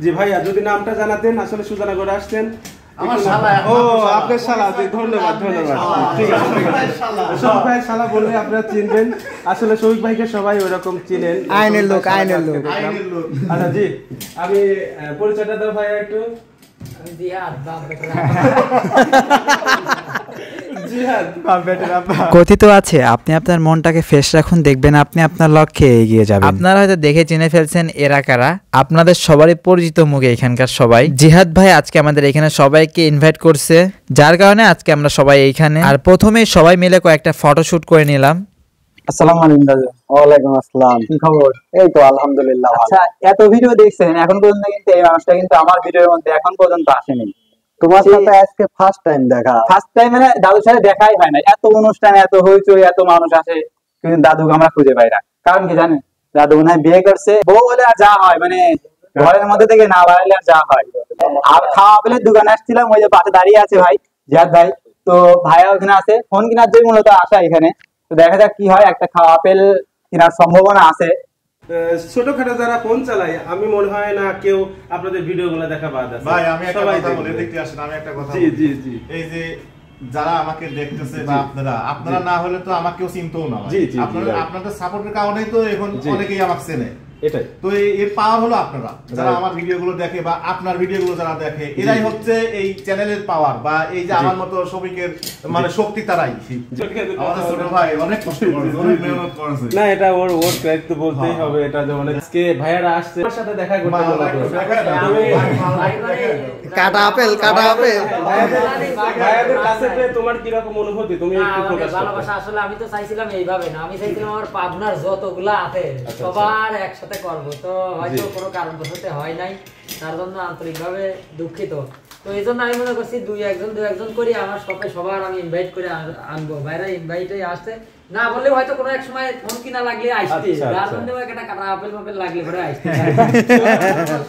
জি ভাইয়া যদি নামটা জানাতেন, আসলে সুজানা করে আসছেন। আমার শালা। ও আপনার শালা, জি ধন্যবাদ ধন্যবাদ। ঠিক আছে শফিক ভাই শালা বললে আপনারা চিনবেন, আসলে শফিক ভাইকে সবাই ওরকম চিনেন, আইনের লোক আইনের লোক। আচ্ছা জি আমি পরিচয়টা দাও ভাইয়া একটু। কথিত আছে আপনি আপনার মনটাকে ফ্রেশ রাখুন, দেখবেন আপনি আপনার লক্ষ্যে এগিয়ে যাবেন। আপনারা হয়তো দেখে চিনে ফেলছেন এরা কারা, আপনাদের সবারই পরিচিত মুখে এখানকার সবাই। জিহাদ ভাই আজকে আমাদের এখানে সবাইকে ইনভাইট করছে, যার কারণে আজকে আমরা সবাই এইখানে। আর প্রথমে সবাই মিলে কয়েকটা ফটোশুট করে নিলাম। আসসালামু আলাইকুম দাদা। ওয়ালাইকুম আসসালাম। কি খবর? এই তো আলহামদুলিল্লাহ। আচ্ছা এত ভিডিও দেখছেন এখন পর্যন্ত, কিন্তু এই মানুষটা কিন্তু আমার ভিডিওর মধ্যে এখন পর্যন্ত আসেনি। তোমার সাথে আজকে ফার্স্ট টাইম দেখা। ফার্স্ট টাইম মানে দাদুর সাথে দেখাই হয় না। এত অনুষ্ঠান, এত হইচই, এত মানুষ আসে, কিন্তু দাদুকে আমরা খুঁজে পাই না। কারণ কি জানেন? দাদু মনে হয় বিয়ে করছে, বউ হলে আর যা হয় মানে ঘরের মধ্যে থেকে না বাড়াইলে আর যা হয়। আর খাওয়া পেলে দোকানে আসছিলাম, ওই যে পাশে দাঁড়িয়ে আছে ভাই জিহাদ ভাই, তো ভাইয়া ওখানে আছে ফোন কেনার জন্য মূলত আসা এখানে। তো দেখা যাক কি হয়, একটা খাওয়া আপেল কেনার সম্ভাবনা আছে। ছোটখাটো যারা ফোন চালায়, আমি মনে হয় না কেউ আপনাদের ভিডিওগুলো দেখা বাদ আছে। ভাই আমি একটা কথা বলি, দেখতে আসেন আমি একটা কথা। জি জি জি। এই যে যারা আমাকে দেখতেছে বা আপনারা না হলে তো আমাকেও চিনতেও না। আপনাদের সাপোর্টের কারণেই তো এখন অনেকেই আমাকে চেনে। এটাই তো এর পাওয়ার হলো আপনারা যারা আমার ভিডিওগুলো দেখে বা আপনার ভিডিওগুলো যারা দেখে, এরাই হচ্ছে এই চ্যানেলের পাওয়ার, বা এই যে আমার মতো শফিকের মানে শক্তি তারাই। আমাদের ছোট ভাই অনেক কষ্ট করেছে, অনেক মেহনত করেছে। না এটা ওর দায়িত্ব বলতেই হবে। এটা যেমন আজকে ভাইয়ারা আসছে, আমার সাথে দেখা করতে বলা কাটা আপেল কাটা আপেল। ভাইয়াদের কাছে পেয়ে তোমার কি রকম অনুভূতি, তুমি একটু প্রকাশ করো। ভালোবাসা আসলে আমি তো চাইছিলাম এইভাবে না, আমি চাইছিলাম আমার পাবনার যতগুলা আছে সবার একসাথে করব, তো হয়তো কোনো কারণবশত হয় নাই, তার জন্য আন্তরিকভাবে দুঃখিত। তো এই জন্য আমি মনে করছি দুই একজন করি আমার সাথে সবার আমি ইনভাইট করে আনবো। ভাইরা ইনভাইটে আসতে না বললে হয়তো কোনো এক সময় ফোন কিনা লাগলে আসতে, যার জন্য একটা কাটা আপেল মাপেল লাগলে পরে আসতে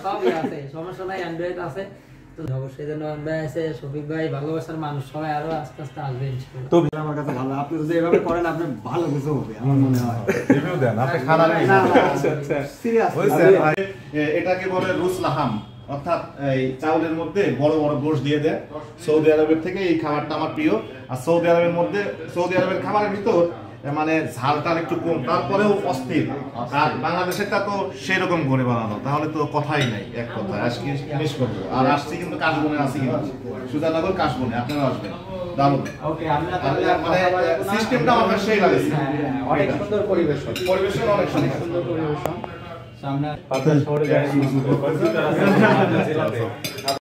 সবই আছে, সমস্যা নাই, অ্যান্ড্রয়েড আছে। তো অবশ্যই জন্য আমরা আছে শফিক ভাই ভালোবাসার মানুষ, সবাই আরো আস্তে আস্তে আসবে ইনশাআল্লাহ। তো আমার কাছে ভালো, আপনি যদি এভাবে করেন আপনি ভালো কিছু হবে আমার মনে হয়। রিভিউ দেন আপনি খানা নেই। আচ্ছা সিরিয়াস ভাই এটাকে বলে রুস লাহাম, অর্থাৎ এই চাউলের মধ্যে বড় বড় গোশ দিয়ে দেয়। সৌদি আরবের থেকে এই খাবারটা আমার প্রিয়। আর সৌদি আরবের খাবারের ভিতর মানে ঝালটা একটু কম, তারপরেও অস্থির। আর বাংলাদেশেরটা তো সেরকম করে বানানো, তাহলে তো কথাই নাই। এক কথায় আজকে মিস করবো। আর আসছি কিন্তু কাশবনে, আসছি কিন্তু সুজানগর কাশবনে, আপনারা আসবেন। দারুণ। ওকে আমরা মানে সিস্টেমটা আমার সেই লাগছে। অনেক সুন্দর পরিবেশন অনেক সুন্দর পরিবেশন। সামনে পাবনা শহরে